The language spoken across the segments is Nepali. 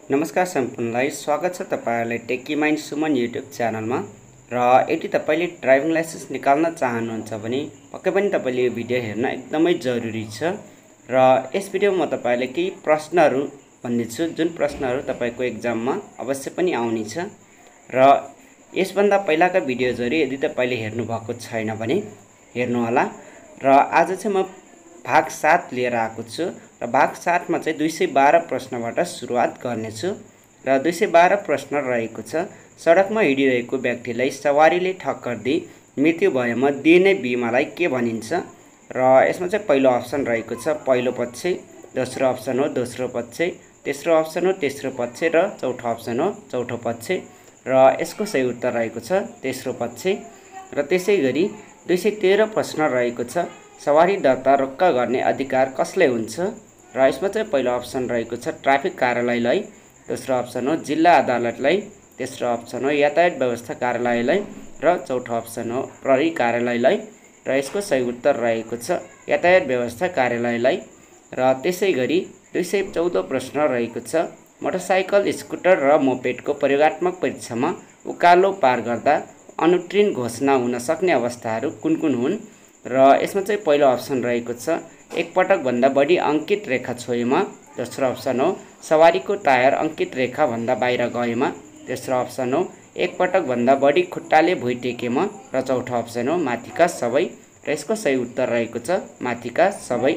नमस्कार सम्पूर्णलाई स्वागत छ तपाईहरुलाई टेकी माइन्ड सुमन युट्युब च्यानलमा र यदि तपाईले ड्राइभिङ लाइसेन्स निकाल्न चाहनुहुन्छ भने पक्कै पनि तपाईले यो भिडियो हेर्न एकदमै जरुरी छ र यस भिडियोमा म तपाईलाई केही प्रश्नहरु भन्नेछु जुन प्रश्नहरु तपाईको एक्जाममा अवश्य पनि आउने छ र यसभन्दा पहिलाका भिडियोजहरु यदि तपाईले हेर्नु भएको छैन भने हेर्नु होला र आज चाहिँ म भाग 7 लिएर आएको छु र भाग 7 मा चाहिँ 212 प्रश्नबाट सुरुवात गर्नेछु र 212 प्रश्न रहेको छ। सडकमा हिँडिरहेको व्यक्तिलाई सवारीले ठक्कर दिई मृत्यु भएमा दिइने बीमालाई के भनिन्छ र यसमा चाहिँ पहिलो अप्सन रहेको छ पहिलो पक्ष, दोस्रो अप्सन हो दोस्रो पक्ष, तेस्रो अप्सन हो तेस्रो पक्ष र चौथो अप्सन हो चौथो पक्ष र यसको सही उत्तर रहेको छ तेस्रो पक्ष। र त्यसैगरी 213 प्रश्न रहेको छ सवारी दर्ता रोक्क गर्ने अधिकार कसले हुन्छ र यसमा चाहिँ पहिलो अप्सन रहेको छ ट्राफिक कार्यालयलाई, दोस्रो अप्सन हो जिल्ला अदालतलाई, तेस्रो अप्सन हो यातायात व्यवस्था कार्यालयलाई र चौथो अप्सन हो प्रहरी कार्यालयलाई र यसको सही उत्तर रहेको छ यातायात व्यवस्था कार्यालयलाई। र त्यसैगरी 214 प्रश्न रहेको छ मोटरसाइकल, स्कुटर र मोपेडको प्रयोगात्मक परीक्षामा उकालो पार गर्दा अनुत्तीर्ण घोषणा हुन सक्ने अवस्थाहरू कुन कुन हुन् र यसमा चाहिँ पहिलो अप्सन रहेको छ एक पटक भन्दा बढी अंकित रेखा छोएमा, दोस्रो अप्सन हो सवारीको टायर अंकित रेखा भन्दा बाहिर गएमा, तेस्रो अप्सन हो एक पटक भन्दा बढी खुट्टाले भुइँ टेकेमा र चौथो अप्सन हो माथिका सबै र यसको सही उत्तर रहेको छ माथिका सबै।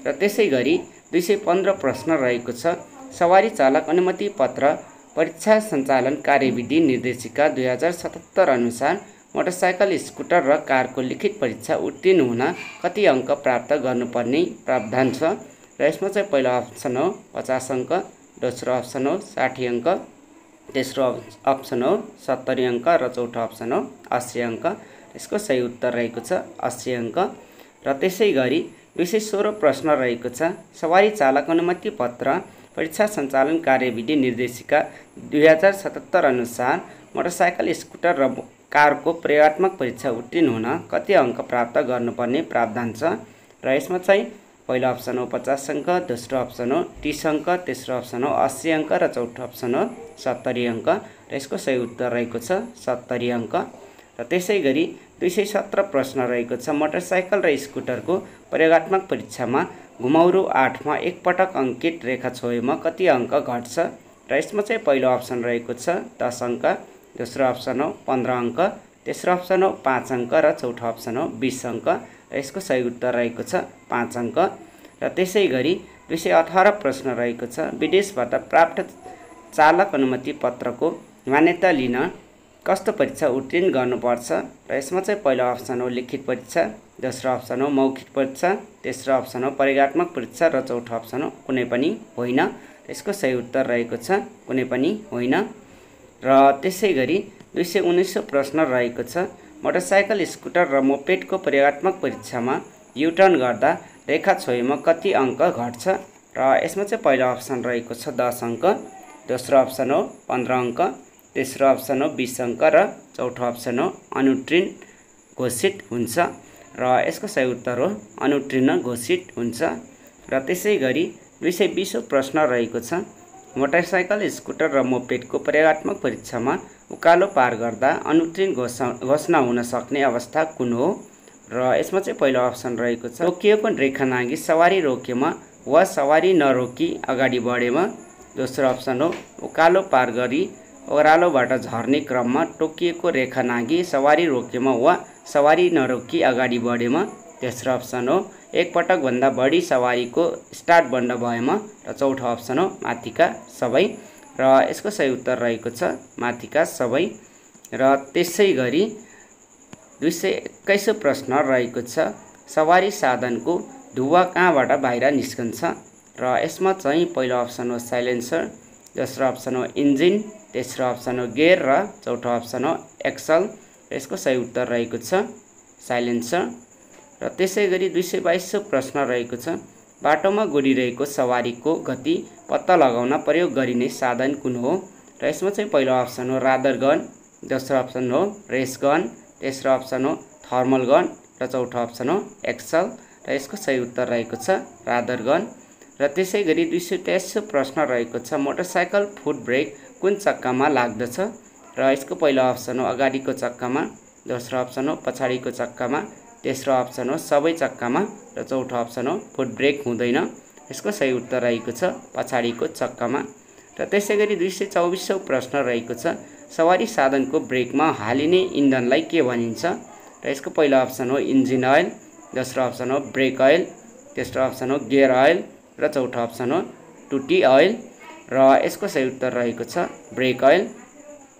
र त्यसैगरी 215 प्रश्न रहेको छ सवारी चालक अनुमति पत्र परीक्षा सञ्चालन कार्यविधि निर्देशिका 2077 अनुसार मोटरसाइकल, स्कुटर र कारको लिखित परीक्षा उत्तीर्ण हुन कति अंक प्राप्त गर्नुपर्ने प्रावधान छ र यसमा चाहिँ पहिलो अप्सन हो 50 अंक, दोस्रो अप्सन हो 60 अंक, तेस्रो अप्सन हो 70 अंक र चौथो अप्सन हो 80 अंक। यसको सही उत्तर रहेको छ 80 अंक। र त्यसैगरी 216 प्रश्न रहेको छ सवारी चालक अनुमति पत्र परीक्षा सञ्चालन कार्यविधि निर्देशिका 2077 अनुसार मोटरसाइकल, स्कुटर र कारको प्रयोगात्मक परीक्षा उत्तीर्ण हुन कति अंक प्राप्त गर्नुपर्ने प्रावधान छ र यसमा चाहिँ पहिलो अप्सन हो 50 अंक, दोस्रो अप्सन हो 30 अंक, तेस्रो अप्सन हो 80 अंक र चौथो अप्सन हो 70 अंक र यसको सही उत्तर रहेको छ 70 अंक। र त्यसैगरी 217 प्रश्न रहेको छ मोटरसाइकल र स्कुटरको प्रयोगात्मक परीक्षामा घुमाउरो 8 मा एक पटक अंकित रेखा छोएमा कति अंक घट्छ र यसमा चाहिँ पहिलो अप्सन रहेको छ 10 अंक, दोस्रो अप्सन हो 15 अंक, तेस्रो अप्सन हो 5 अंक र चौथो अप्सन हो 20 अंक र यसको सही उत्तर रहेको छ 5 अंक। र त्यसैगरी 218 प्रश्न रहेको छ विदेशबाट प्राप्त चालक अनुमति पत्रको मान्यता लिन कस्तो परीक्षा उत्तीर्ण गर्नुपर्छ र यसमा चाहिँ पहिलो अप्सन हो लिखित परीक्षा, दोस्रो अप्सन हो मौखिक परीक्षा, तेस्रो अप्सन हो प्रयोगात्मक परीक्षा र चौथो अप्सन हो कुनै पनि होइन। यसको सही उत्तर रहेको छ कुनै पनि होइन। र त्यसैगरी 219 प्रश्न रहेको छ मोटरसाइकल, स्कुटर र मोपेडको प्रयोगात्मक परीक्षामा युटर्न गर्दा रेखा छोएमा कति अंक घट्छ र यसमा चाहिँ पहिलो अप्सन रहेको छ 10 अंक, दोस्रो अप्सन हो 15 अंक, तेस्रो अप्सन हो 20 अंक र चौथो अप्सन हो अनुत्तीर्ण घोषित हुन्छ र यसको सही उत्तर हो अनुत्तीर्ण घोषित हुन्छ। र त्यसैगरी 220 प्रश्न रहेको छ मोटरसाइकल, स्कुटर र मोपेडको प्रयोगात्मक परीक्षामा उकालो पार गर्दा अनुत्तीर्ण घोषणा हुन सक्ने अवस्था कुन हो र यसमा चाहिँ पहिलो अप्सन रहेको छ रोकिएको रेखा नागी सवारी रोकेमा वा सवारी नरोकी अगाडि बढेमा, दोस्रो अप्सन हो उकालो पार गरी ओह्रालोबाट झर्ने क्रममा टोकिएको रेखा नागी सवारी रोकेमा वा सवारी नरोकी अगाडि बढेमा, तेस्रो अप्सन हो एक पटक भन्दा बढी सवारीको स्टार्ट बन्द भएमा र चौथो अप्सन हो माथिका सबै र यसको सही उत्तर रहेको छ माथिका सबै। र त्यसैगरी 221 प्रश्न रहेको छ सवारी साधनको धुवा कहाँबाट बाहिर निस्कन्छ र यसमा चाहिँ पहिलो अप्सन हो साइलेन्सर, दोस्रो अप्सन हो इन्जिन, तेस्रो अप्सन हो गियर र चौथो अप्सन हो एक्सल र यसको सही उत्तर रहेको छ साइलेन्सर। र त्यसैगरी 222 प्रश्न रहेको छ बाटोमा गुडिरहेको सवारीको गति पत्ता लगाउन प्रयोग गरिने साधन कुन हो र यसमा चाहिँ पहिलो अप्सन हो राडर गन, दोस्रो अप्सन हो रेस गन, तेस्रो अप्सन हो थर्मल गन र चौथो अप्सन हो एक्सल र यसको सही उत्तर रहेको छ राडर गन। र त्यसै गरी 283 प्रश्न रहेको छ मोटरसाइकल फुट ब्रेक कुन चक्कामा लाग्दछ र यसको पहिलो अप्सन हो अगाडिको चक्कामा, दोस्रो अप्सन हो पछाडिको चक्कामा, तेस्रो अप्सन हो सबै चक्कामा र चौथो अप्सन हो फुट ब्रेक हुँदैन। यसको सही उत्तर रहेको छ पछाडिको चक्कामा। र त्यसै गरी 224औं प्रश्न रहेको छ सवारी साधनको ब्रेकमा हालिने इन्धनलाई के भनिन्छ र यसको पहिलो अप्सन हो इन्जिन अयल, दोस्रो अप्सन हो ब्रेक अयल, तेस्रो अप्सन हो गियर अयल र चौथो अप्सन हो टुटी अयल र यसको सही उत्तर रहेको छ ब्रेक अयल।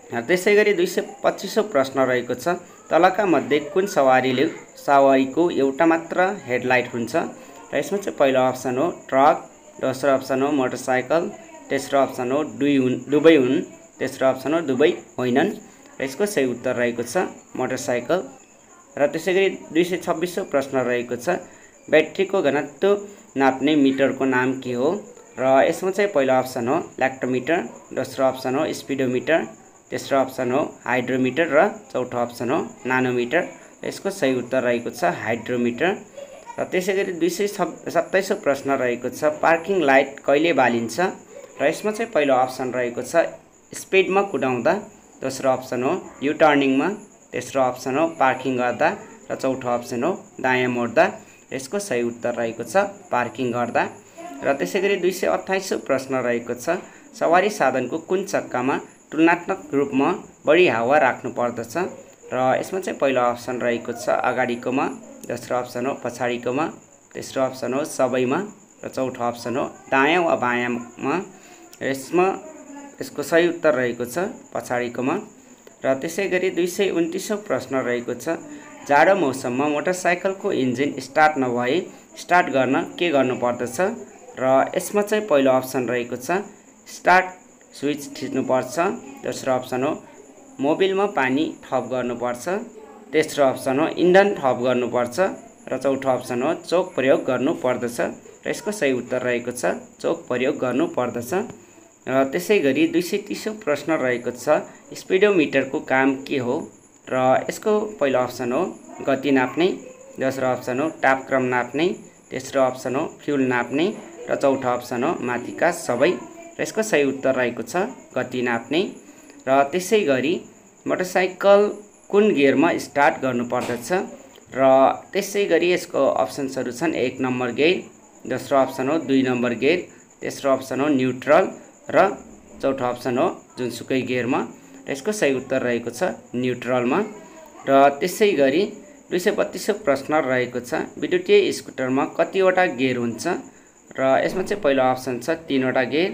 त्यसै गरी 225औं प्रश्न रहेको छ तलका मध्ये कुन सवारीको एउटा मात्र हेडलाइट हुन्छ र यसमा चाहिँ पहिलो अप्सन हो ट्रक, दोस्रो अप्सन हो मोटरसाइकल, तेस्रो अप्सन हो दुवै हुन्, तेस्रो अप्सन हो दुवै होइनन् र यसको सही उत्तर रहेको छ मोटरसाइकल। र त्यसै गरी 226औं प्रश्न रहेको छ ब्याट्रीको घनत्व नाप्ने मिटरको नाम के हो र यसमा चाहिँ पहिलो अप्सन हो ल्याक्टोमिटर, दोस्रो अप्सन हो स्पिडोमिटर, तेस्रो अप्सन हो हाइड्रोमिटर र चौथो अप्सन हो नानोमिटर। यसको सही उत्तर रहेको छ हाइड्रोमिटर। र त्यसै गरी 227औं प्रश्न रहेको छ पार्किङ लाइट कहिले बालिन्छ र यसमा चाहिँ पहिलो अप्सन रहेको छ स्पिडमा कुदाउँदा, दोस्रो अप्सन हो यु टर्निङमा, तेस्रो अप्सन हो पार्किङ गर्दा र चौथो अप्सन हो दायाँ मोड्दा। यसको सही उत्तर रहेको छ पार्किङ गर्दा। र त्यसै गरी 228औं प्रश्न रहेको छ सवारी साधनको कुन चक्कामा तुलनात्मक रूपमा बढी हावा राख्नु पर्दछ र यसमा चाहिँ पहिलो अप्सन रहेको छ अगाडिकोमा, दोस्रो अप्सन हो पछाडिकोमा, तेस्रो अप्सन हो सबैमा र चौथो अप्सन हो दायाँ वा बायाँमा। यसको सही उत्तर रहेको छ पछाडिकोमा। र त्यसै गरी 229औं प्रश्न रहेको छ जाडो मौसममा मोटरसाइकलको इन्जिन स्टार्ट नभए स्टार्ट गर्न के गर्नुपर्दछ र यसमा चाहिँ पहिलो अप्सन रहेको छ स्टार्ट स्विच थिच्नुपर्छ, दोस्रो अप्सन हो मोबिलमा पानी थप गर्नुपर्छ, तेस्रो अप्सन हो इन्धन थप गर्नुपर्छ र चौथो अप्सन हो चोक प्रयोग गर्नुपर्दछ र यसको सही उत्तर रहेको छ चोक प्रयोग गर्नुपर्दछ। र त्यसै गरी 230औं प्रश्न रहेको छ स्पिडोमिटरको काम के हो र यसको पहिलो अप्सन हो गति नाप्ने, दोस्रो अप्सन हो तापक्रम नाप्ने, तेस्रो अप्सन हो फ्युल नाप्ने र चौथो अप्सन हो माथिका सबै। र यसको सही उत्तर रहेको छ गति नाप्ने। र त्यसै गरी मोटरसाइकल कुन गियरमा स्टार्ट गर्नुपर्दछ र त्यसै गरी यसको अप्सन्सहरू छन् 1 नम्बर गियर, दोस्रो अप्सन हो 2 नम्बर गियर, तेस्रो अप्सन हो न्युट्रल र चौथो अप्सन हो जुनसुकै गियरमा। र यसको सही उत्तर रहेको छ न्युट्रलमा। र त्यसै गरी 232औं प्रश्न रहेको छ विद्युतीय स्कुटरमा कतिवटा गियर हुन्छ र यसमा चाहिँ पहिलो अप्सन छ 3वटा गियर,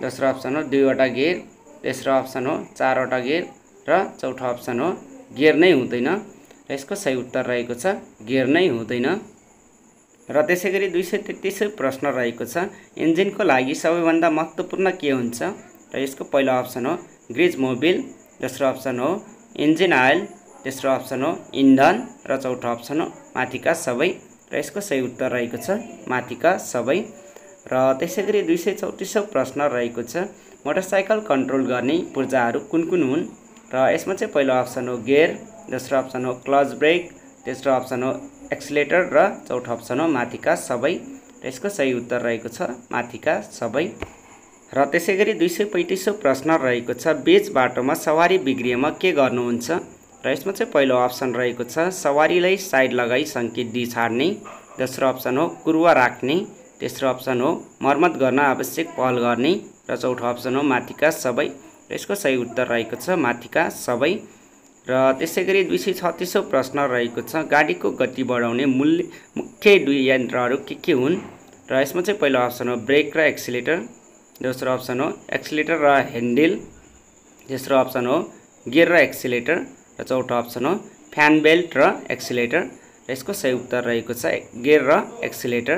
दोस्रो अप्सन हो 2वटा गियर, तेस्रो अप्सन हो 4वटा गियर र चौथो अप्सन हो गियर नै हुँदैन र यसको सही उत्तर रहेको छ गियर नै हुँदैन। र त्यसै गरी 233औं प्रश्न रहेको छ इन्जिनको लागि सबैभन्दा महत्त्वपूर्ण के हुन्छ र यसको पहिलो अप्सन हो ग्रिज मोबिल, दोस्रो अप्सन हो इन्जिन अयल, तेस्रो अप्सन हो इन्धन र चौथो अप्सन हो माथिका सबै र यसको सही उत्तर रहेको छ माथिका सबै। र त्यसै गरी 234औं प्रश्न रहेको छ मोटरसाइकल कन्ट्रोल गर्ने पूर्जाहरू कुन कुन हुन् र यसमा चाहिँ पहिलो अप्सन हो गियर, दोस्रो अप्सन हो क्लच ब्रेक, तेस्रो अप्सन हो एक्सिलेटर र चौथो अप्सन हो माथिका सबै र यसको सही उत्तर रहेको छ माथिका सबै। र त्यसै गरी 235औं प्रश्न रहेको छ बीच बाटोमा सवारी बिग्रिएमा के गर्नुहुन्छ र यसमा चाहिँ पहिलो अप्सन रहेको छ सवारीलाई साइड लगाई सङ्केत दिई छाड्ने, दोस्रो अप्सन हो कुरुवा राख्ने, तेस्रो अप्सन हो मर्मत गर्न आवश्यक पहल गर्ने र चौथो अप्सन हो माथिका सबै र यसको सही उत्तर रहेको छ माथिका सबै। र त्यसै गरी 236औं प्रश्न रहेको छ गाडीको गति बढाउने मुख्य दुई यन्त्रहरू के हुन् र यसमा चाहिँ पहिलो अप्सन हो ब्रेक र एक्सिलेटर, दोस्रो अप्सन हो एक्सिलेटर र ह्यान्डल, तेस्रो अप्सन हो गियर र एक्सिलेटर र चौथो अप्सन हो फ्यान बेल्ट र एक्सिलेटर र यसको सही उत्तर रहेको छ गियर र एक्सिलेटर।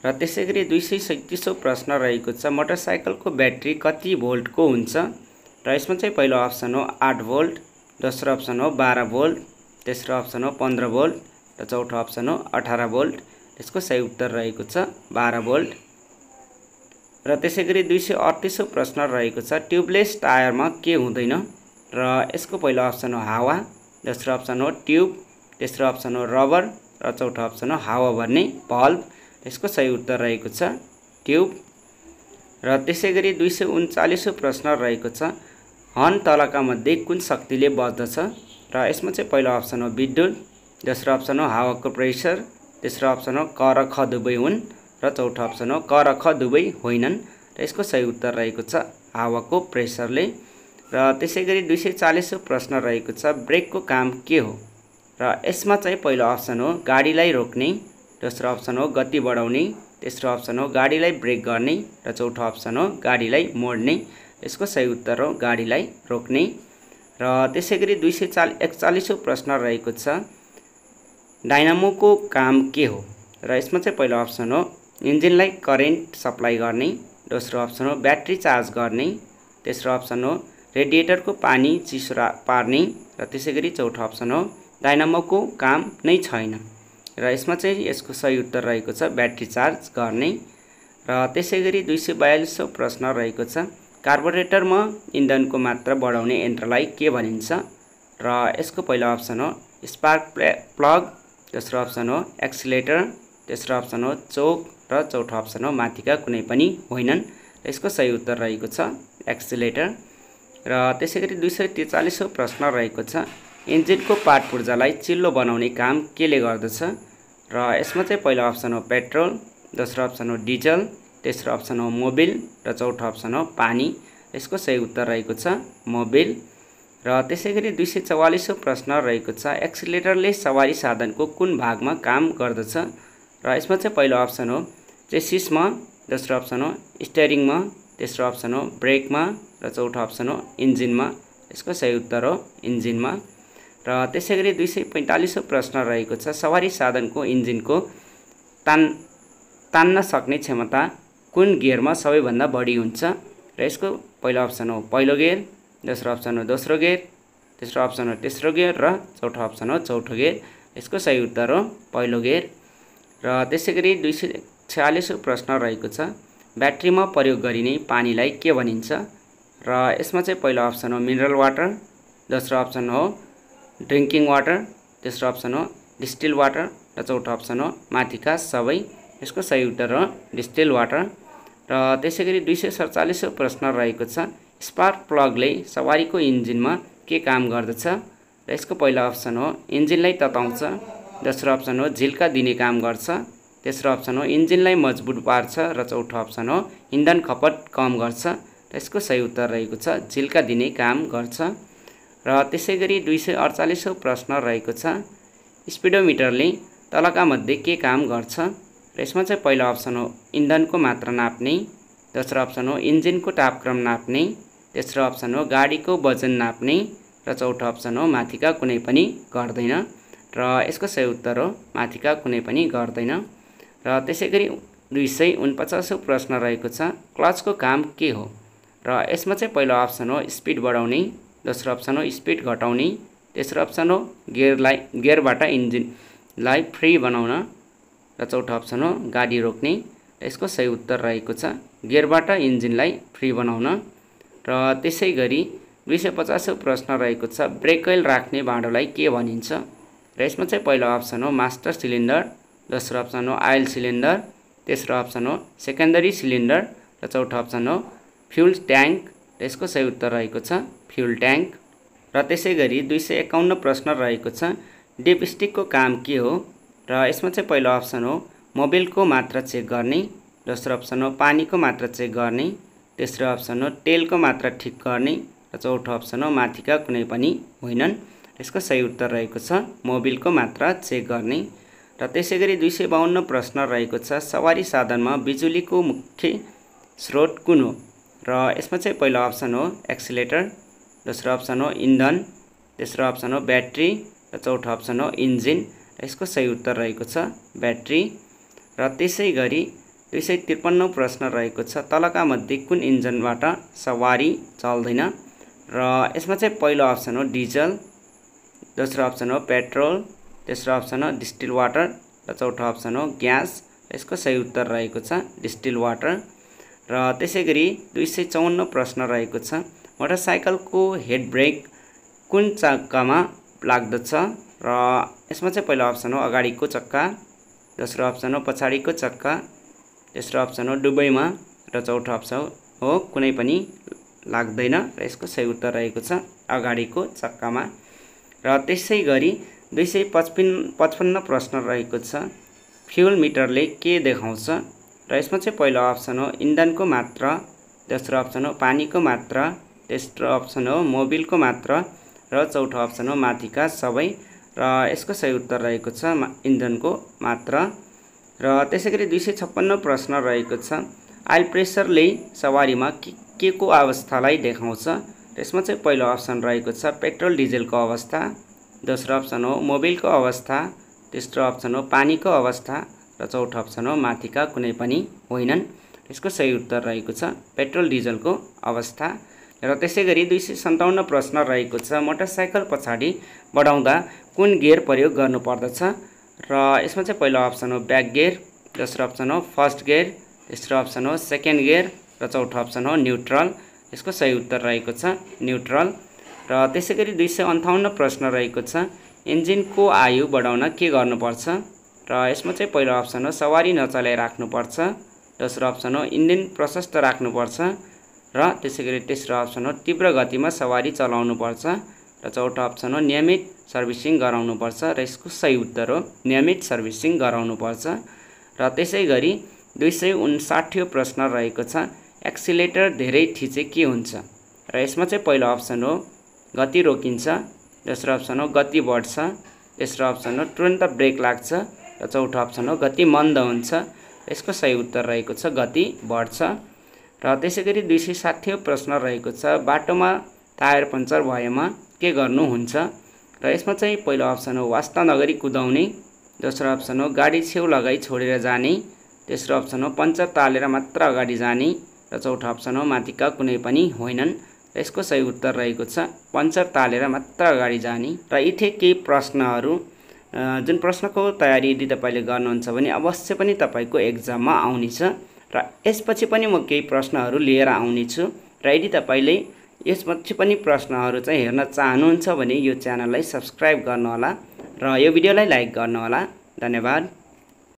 र त्यसै गरी 237औं प्रश्न रहेको छ मोटरसाइकलको ब्याट्री कति भोल्टको हुन्छ र यसमा चाहिँ पहिलो अप्सन हो 8 भोल्ट, दोस्रो अप्सन हो 12 भोल्ट, तेस्रो अप्सन हो 15 भोल्ट र चौथो अप्सन हो 18 भोल्ट। यसको सही उत्तर रहेको छ 12 भोल्ट। र त्यसै गरी 238औं प्रश्न रहेको छ ट्युबलेस टायरमा के हुँदैन र यसको पहिलो अप्सन हो हावा, दोस्रो अप्सन हो ट्युब, तेस्रो अप्सन हो रबर र चौथो अप्सन हो हावा भर्ने भल्भ। यसको सही उत्तर रहेको छ ट्युब। र त्यसैगरी 239औं प्रश्न रहेको छ हर्न तलका मध्ये कुन शक्तिले बज्दछ र यसमा चाहिँ पहिलो अप्सन हो विद्युत, दोस्रो अप्सन हो हावाको प्रेसर, तेस्रो अप्सन हो क र ख दुवै हुन् र चौथो अप्सन हो क र ख दुवै होइनन् र यसको सही उत्तर रहेको छ हावाको प्रेसरले। र त्यसैगरी 240औं प्रश्न रहेको छ ब्रेकको काम के हो र यसमा चाहिँ पहिलो अप्सन हो गाडीलाई रोक्ने, दोस्रो अप्सन हो गति बढाउने, तेस्रो अप्सन हो गाडीलाई ब्रेक गर्ने र चौथो अप्सन हो गाडीलाई मोड्ने। यसको सही उत्तर हो गाडीलाई रोक्ने। र त्यसैगरी 241औं प्रश्न रहेको छ डाइनामोको काम के हो र यसमा चाहिँ पहिलो अप्सन हो इन्जिनलाई करेन्ट सप्लाई गर्ने, दोस्रो अप्सन हो ब्याट्री चार्ज गर्ने, तेस्रो अप्सन हो रेडिएटरको पानी चिसो पार्ने र त्यसैगरी चौथो अप्सन हो डाइनामोको काम नै छैन र यसमा चाहिँ यसको सही उत्तर रहेको छ ब्याट्री चार्ज गर्ने। र त्यसैगरी 242औं प्रश्न रहेको छ कार्बोरेटरमा इन्धनको मात्रा बढाउने यन्त्रलाई के भनिन्छ र यसको पहिलो अप्सन हो स्पार्क प्लग, दोस्रो अप्सन हो एक्सिलेटर, तेस्रो अप्सन हो चोक र चौथो अप्सन हो माथिका कुनै पनि होइनन्। यसको सही उत्तर रहेको छ एक्सिलेटर। र त्यसैगरी 243औं प्रश्न रहेको छ इन्जिनको पार्ट पुर्जालाई चिल्लो बनाउने काम केले गर्दछ र यसमा चाहिँ पहिलो अप्सन हो पेट्रोल, दोस्रो अप्सन हो डिजल, तेस्रो अप्सन हो मोबिल र चौथो अप्सन हो पानी। यसको सही उत्तर रहेको छ मोबिल। र त्यसैगरी 244औं प्रश्न रहेको छ एक्सिलेटरले सवारी साधनको कुन भागमा काम गर्दछ र यसमा चाहिँ पहिलो अप्सन हो चेसिसमा, दोस्रो अप्सन हो स्टियरिङमा, तेस्रो अप्सन हो ब्रेकमा र चौथो अप्सन हो इन्जिनमा। यसको सही उत्तर हो इन्जिनमा। र त्यसैगरी 245औं प्रश्न रहेको छ सवारी साधनको इन्जिनको तान्न सक्ने क्षमता कुन गियरमा सबैभन्दा बढी हुन्छ र यसको पहिलो अप्सन हो पहिलो गियर, दोस्रो अप्सन हो दोस्रो गियर, तेस्रो अप्सन हो तेस्रो गियर र चौथो अप्सन हो चौथो गियर। यसको सही उत्तर हो पहिलो गियर। र त्यसैगरी 246औं प्रश्न रहेको छ ब्याट्रीमा प्रयोग गरिने पानीलाई के भनिन्छ र यसमा चाहिँ पहिलो अप्सन हो मिनरल वाटर, दोस्रो अप्सन हो ड्रिङ्किङ वाटर, तेस्रो अप्सन हो डिस्टिल वाटर र चौथो अप्सन हो माथिका सबै। यसको सही उत्तर हो डिस्टिल वाटर। र त्यसैगरी 247औं प्रश्न रहेको छ स्पार्क प्लगले सवारीको इन्जिनमा के काम गर्दछ र यसको पहिलो अप्सन हो इन्जिनलाई तताउँछ, दोस्रो अप्सन हो झिल्का दिने काम गर्छ, तेस्रो अप्सन हो इन्जिनलाई मजबुत पार्छ र चौथो अप्सन हो इन्धन खपत कम गर्छ र यसको सही उत्तर रहेको छ झिल्का दिने काम गर्छ। र त्यसैगरी 248औं प्रश्न रहेको छ स्पिडोमिटरले तलका मध्ये के काम गर्छ र यसमा चाहिँ पहिलो अप्सन हो इन्धनको मात्रा नाप्ने, दोस्रो अप्सन हो इन्जिनको तापक्रम नाप्ने, तेस्रो अप्सन हो गाडीको वजन नाप्ने र चौथो अप्सन हो माथिका कुनै पनि गर्दैन र यसको सही उत्तर हो माथिका कुनै पनि गर्दैन। र त्यसैगरी 249औं प्रश्न रहेको छ क्लचको काम के हो र यसमा चाहिँ पहिलो अप्सन हो स्पिड बढाउने, दोस्रो अप्सन हो स्पिड घटाउने, तेस्रो अप्सन हो गियरबाट इन्जिनलाई फ्री बनाउन र चौथो अप्सन हो गाडी रोक्ने। यसको सही उत्तर रहेको छ गियरबाट इन्जिनलाई फ्री बनाउन। र त्यसैगरी 250औं प्रश्न रहेको छ ब्रेक कोइल राख्ने भाँडोलाई के भनिन्छ र यसमा चाहिँ पहिलो अप्सन हो मास्टर सिलिन्डर, दोस्रो अप्सन हो आयल सिलिन्डर, तेस्रो अप्सन हो सेकेन्डरी सिलिन्डर र चौथो अप्सन हो फ्युल ट्याङ्क। यसको सही उत्तर रहेको छ फ्युल ट्याङ्क। र त्यसैगरी 251 प्रश्न रहेको छ डिपस्टिकको काम के हो र यसमा चाहिँ पहिलो अप्सन हो मोबिलको मात्रा चेक गर्ने, दोस्रो अप्सन हो पानीको मात्रा चेक गर्ने, तेस्रो अप्सन हो तेलको मात्रा ठिक गर्ने र चौथो अप्सन हो माथिका कुनै पनि होइनन्। यसको सही उत्तर रहेको छ मोबिलको मात्रा चेक गर्ने। र त्यसैगरी 252 प्रश्न रहेको छ सवारी साधनमा बिजुलीको मुख्य स्रोत कुन हो र यसमा चाहिँ पहिलो अप्सन हो एक्सिलेटर, दोस्रो अप्सन हो इन्धन, तेस्रो अप्सन हो ब्याट्री र चौथो अप्सन हो इन्जिन। यसको सही उत्तर रहेको छ ब्याट्री। र त्यसैगरी 253 प्रश्न रहेको छ तलका मध्ये कुन इन्जिनबाट सवारी चल्दैन र यसमा चाहिँ पहिलो अप्सन हो डिजल, दोस्रो अप्सन हो पेट्रोल, तेस्रो अप्सन हो डिस्टिल वाटर र चौथो अप्सन हो ग्यास। यसको सही उत्तर रहेको छ डिस्टिल वाटर। र त्यसैगरी 254 प्रश्न रहेको छ मोटरसाइकलको हेड ब्रेक कुन चक्कामा लाग्दछ र यसमा चाहिँ पहिलो अप्सन हो अगाडिको चक्का, दोस्रो अप्सन हो पछाडिको चक्का, तेस्रो अप्सन हो दुबईमा र चौथो अप्सन हो कुनै पनि लाग्दैन र यसको सही उत्तर रहेको छ अगाडिको चक्कामा। र त्यसै गरी 255 प्रश्न रहेको छ। फ्युल मिटरले के देखाउँछ र यसमा चाहिँ पहिलो अप्सन हो इन्धनको मात्रा, दोस्रो अप्सन हो पानीको मात्रा, तेस्रो अप्सन हो मोबिलको मात्रा र चौथो अप्सन हो माथिका सबै र यसको सही उत्तर रहेको छ इन्धनको मात्रा। र त्यसैगरी 256 प्रश्न रहेको छ। आइल प्रेसरले सवारीमा के को अवस्थालाई देखाउँछ र यसमा चाहिँ पहिलो अप्सन रहेको छ पेट्रोल डिजेलको अवस्था, दोस्रो अप्सन हो मोबिलको अवस्था, तेस्रो अप्सन हो पानीको अवस्था र चौथो अप्सन हो माथिका कुनै पनि होइनन्। यसको सही उत्तर रहेको छ पेट्रोल डिजेलको अवस्था। र त्यसैगरी 257 प्रश्न रहेको छ। मोटरसाइकल पछाडि बढाउँदा कुन गियर प्रयोग गर्नुपर्दछ र यसमा चाहिँ पहिलो अप्सन हो ब्याक गियर, दोस्रो अप्सन हो फर्स्ट गियर, तेस्रो अप्सन हो सेकेन्ड गियर र चौथो अप्सन हो न्युट्रल। यसको सही उत्तर रहेको छ न्युट्रल। र त्यसैगरी 258 प्रश्न रहेको छ। इन्जिनको आयु बढाउन के गर्नुपर्छ र यसमा चाहिँ पहिलो अप्सन हो सवारी नचलाइ राख्नुपर्छ, दोस्रो अप्सन हो इन्जिन प्रशस्त राख्नुपर्छ र त्यसैगरी तेस्रो अप्सन हो तीव्र गतिमा सवारी चलाउनुपर्छ र चौथो अप्सन हो नियमित सर्भिसिङ गराउनुपर्छ र यसको सही उत्तर हो नियमित सर्भिसिङ गराउनुपर्छ। र त्यसैगरी 259 प्रश्न रहेको छ। एक्सिलेटर धेरै थिचे के हुन्छ र यसमा चाहिँ पहिलो अप्सन हो गति रोकिन्छ, दोस्रो अप्सन हो गति बढ्छ, तेस्रो अप्सन हो तुरन्त ब्रेक लाग्छ र चौथो अप्सन हो गति मन्द हुन्छ। यसको सही उत्तर रहेको छ गति बढ्छ। र त्यसैगरी 260 प्रश्न रहेको छ। बाटोमा टायर पङ्चर भएमा के गर्नुहुन्छ र यसमा चाहिँ पहिलो अप्सन हो वास्ता नगरी कुदाउने, दोस्रो अप्सन हो गाडी छेउ लगाई छोडेर जाने, तेस्रो अप्सन हो पङ्चर तालेर मात्र अगाडि जाने र चौथो अप्सन हो माथिका कुनै पनि होइनन्। यसको सही उत्तर रहेको छ पङ्चर तालेर मात्र अगाडि जाने। र यी थिए केही प्रश्नहरू जुन प्रश्नको तयारी यदि तपाईँले गर्नुहुन्छ भने अवश्य पनि तपाईँको एक्जाममा आउनेछ र यसपछि पनि म केही प्रश्नहरू लिएर आउनेछु। र यदि तपाईँले यसपछि पनि प्रश्नहरू चाहिँ हेर्न चाहनुहुन्छ भने यो च्यानललाई सब्स्क्राइब गर्नुहोला र यो भिडियोलाई लाइक गर्नुहोला। धन्यवाद।